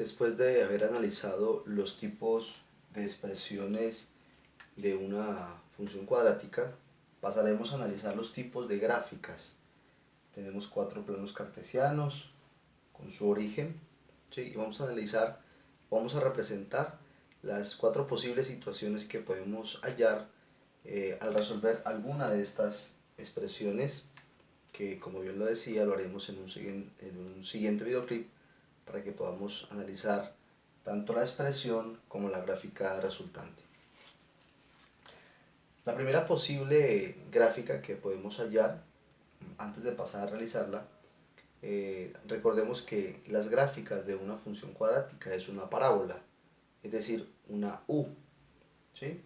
Después de haber analizado los tipos de expresiones de una función cuadrática, pasaremos a analizar los tipos de gráficas. Tenemos 4 planos cartesianos con su origen, ¿sí? Y vamos a representar las 4 posibles situaciones que podemos hallar al resolver alguna de estas expresiones, que como bien lo decía, lo haremos en un siguiente videoclip para que podamos analizar tanto la expresión como la gráfica resultante. La primera posible gráfica que podemos hallar, antes de pasar a realizarla, recordemos que las gráficas de una función cuadrática es una parábola, es decir, una U, ¿sí?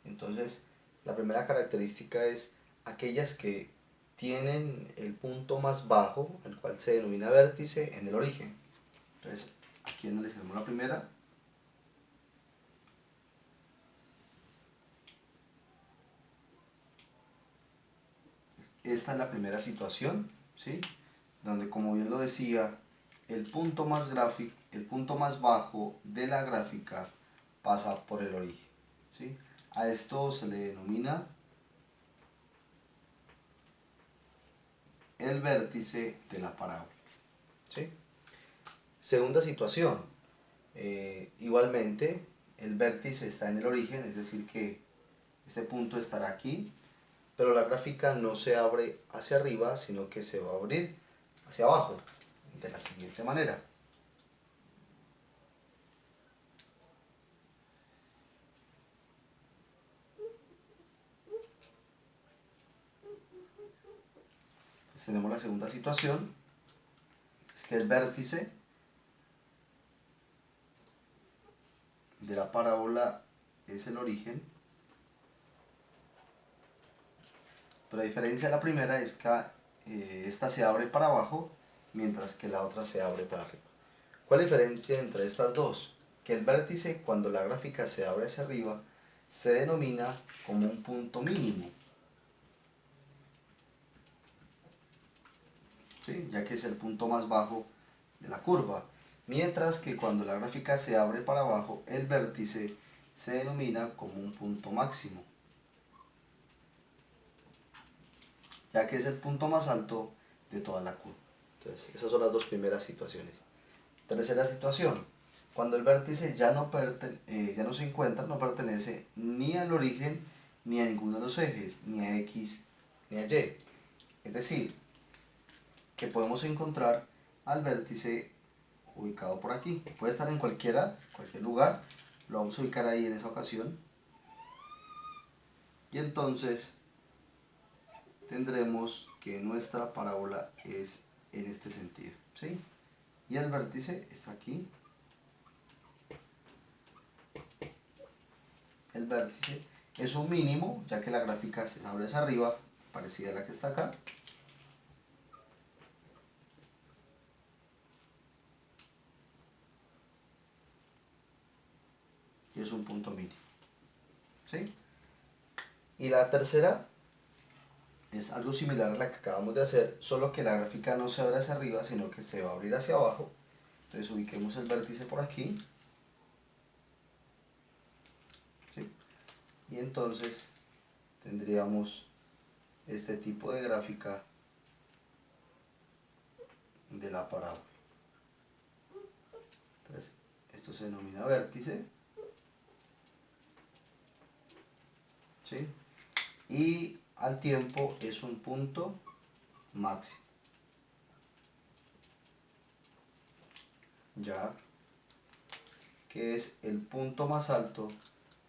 Entonces, la primera característica es aquellas que tienen el punto más bajo, el cual se denomina vértice, en el origen. Entonces, aquí analizaremos la primera. Esta es la primera situación, ¿sí? Donde, como bien lo decía, el punto más bajo de la gráfica pasa por el origen, ¿sí? A esto se le denomina el vértice de la parábola, ¿sí? Segunda situación, igualmente el vértice está en el origen, es decir que este punto estará aquí, pero la gráfica no se abre hacia arriba, sino que se va a abrir hacia abajo, de la siguiente manera. Entonces tenemos la segunda situación, es que el vértice de la parábola es el origen, pero a diferencia de la primera es que esta se abre para abajo, mientras que la otra se abre para arriba. ¿Cuál es la diferencia entre estas dos? Que el vértice, cuando la gráfica se abre hacia arriba, se denomina como un punto mínimo, ¿sí? Ya que es el punto más bajo de la curva, mientras que cuando la gráfica se abre para abajo, el vértice se denomina como un punto máximo, ya que es el punto más alto de toda la curva. Entonces, esas son las dos primeras situaciones. Tercera situación, cuando el vértice ya no se encuentra, no pertenece ni al origen ni a ninguno de los ejes, ni a X ni a Y. Es decir, que podemos encontrar al vértice ubicado por aquí. Puede estar en cualquier lugar, lo vamos a ubicar ahí en esa ocasión. Y entonces tendremos que nuestra parábola es en este sentido, ¿sí? Y el vértice está aquí. El vértice es un mínimo, ya que la gráfica se abre hacia arriba, parecida a la que está acá. Y es un punto mínimo, ¿sí? Y la tercera es algo similar a la que acabamos de hacer, solo que la gráfica no se abre hacia arriba, sino que se va a abrir hacia abajo. Entonces ubiquemos el vértice por aquí, ¿sí? Y entonces tendríamos este tipo de gráfica de la parábola. Entonces, esto se denomina vértice, ¿sí? Y al tiempo es un punto máximo, ya que es el punto más alto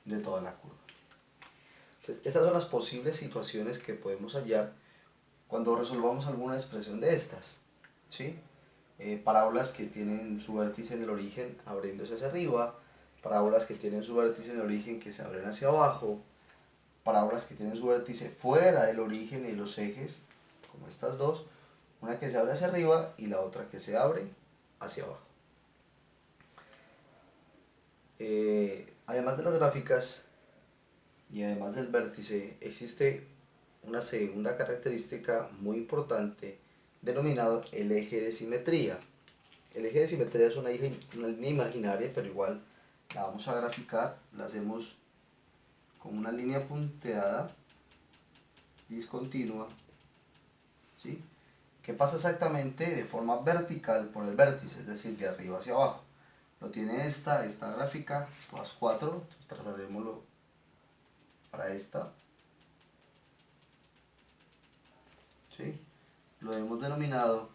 de toda la curva. Entonces, estas son las posibles situaciones que podemos hallar cuando resolvamos alguna expresión de estas, ¿sí? Parábolas que tienen su vértice en el origen abriéndose hacia arriba, parábolas que tienen su vértice en el origen que se abren hacia abajo, parábolas que tienen su vértice fuera del origen y de los ejes, como estas dos, una que se abre hacia arriba y la otra que se abre hacia abajo. Además de las gráficas y además del vértice, existe una segunda característica muy importante denominado el eje de simetría. el eje de simetría es una línea imaginaria, pero igual la vamos a graficar, la hacemos con una línea punteada, discontinua, ¿sí? Que pasa exactamente de forma vertical por el vértice, es decir, de arriba hacia abajo. Lo tiene esta gráfica, todas cuatro, entonces trazaremoslo para esta, ¿sí? Lo hemos denominado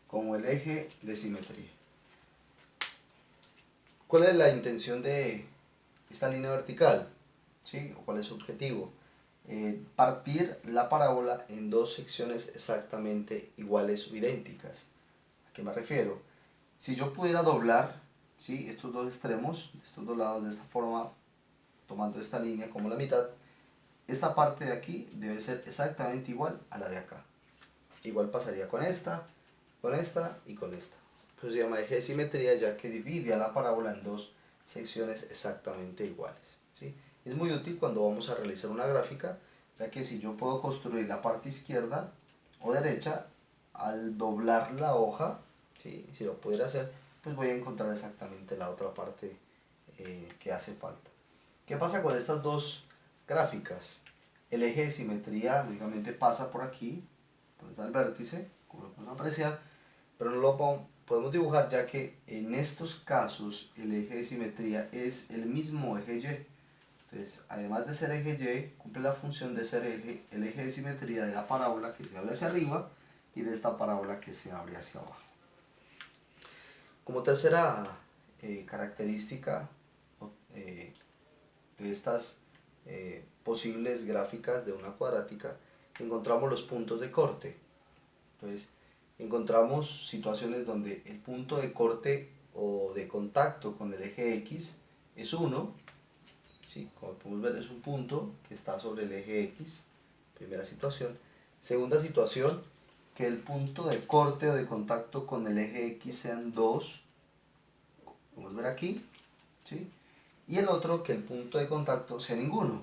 como el eje de simetría. ¿Cuál es la intención de esta línea vertical? ¿Sí? ¿O cuál es su objetivo? Partir la parábola en dos secciones exactamente iguales o idénticas. ¿A qué me refiero? Si yo pudiera doblar, ¿sí?, estos dos extremos, estos dos lados de esta forma, tomando esta línea como la mitad, esta parte de aquí debe ser exactamente igual a la de acá. Igual pasaría con esta y con esta. Pues se llama eje de simetría ya que divide a la parábola en dos secciones exactamente iguales, ¿sí? Es muy útil cuando vamos a realizar una gráfica, ya que si yo puedo construir la parte izquierda o derecha, al doblar la hoja, ¿sí?, si lo pudiera hacer, pues voy a encontrar exactamente la otra parte que hace falta. ¿Qué pasa con estas dos gráficas? El eje de simetría únicamente pasa por aquí, pues está el vértice, como lo podemos apreciar, pero no lo podemos dibujar ya que en estos casos el eje de simetría es el mismo eje Y. Entonces, además de ser eje Y, cumple la función de ser el eje de simetría de la parábola que se abre hacia arriba y de esta parábola que se abre hacia abajo. Como tercera característica de estas posibles gráficas de una cuadrática, encontramos los puntos de corte. Entonces, encontramos situaciones donde el punto de corte o de contacto con el eje X es 1, ¿sí? Como podemos ver, es un punto que está sobre el eje X, primera situación. Segunda situación, que el punto de corte o de contacto con el eje X sean 2, podemos ver aquí, ¿sí? Y el otro, que el punto de contacto sea ninguno,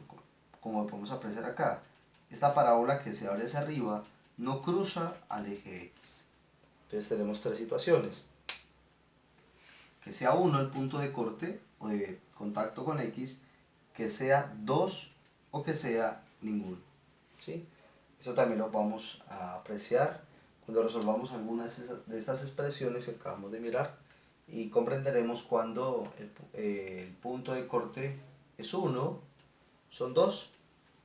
como podemos apreciar acá. Esta parábola que se abre hacia arriba no cruza al eje X. Entonces tenemos tres situaciones: que sea 1 el punto de corte o de contacto con X, que sea 2 o que sea ninguno, ¿sí? Eso también lo vamos a apreciar cuando resolvamos algunas de estas expresiones que acabamos de mirar, y comprenderemos cuando el punto de corte es 1, son 2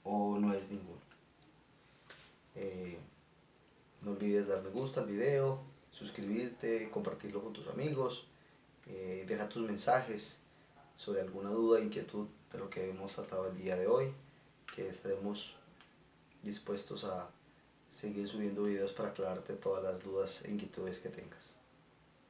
o no es ninguno. No olvides dar me gusta al video, suscribirte, compartirlo con tus amigos, deja tus mensajes sobre alguna duda, inquietud de lo que hemos tratado el día de hoy, que estaremos dispuestos a seguir subiendo videos para aclararte todas las dudas e inquietudes que tengas.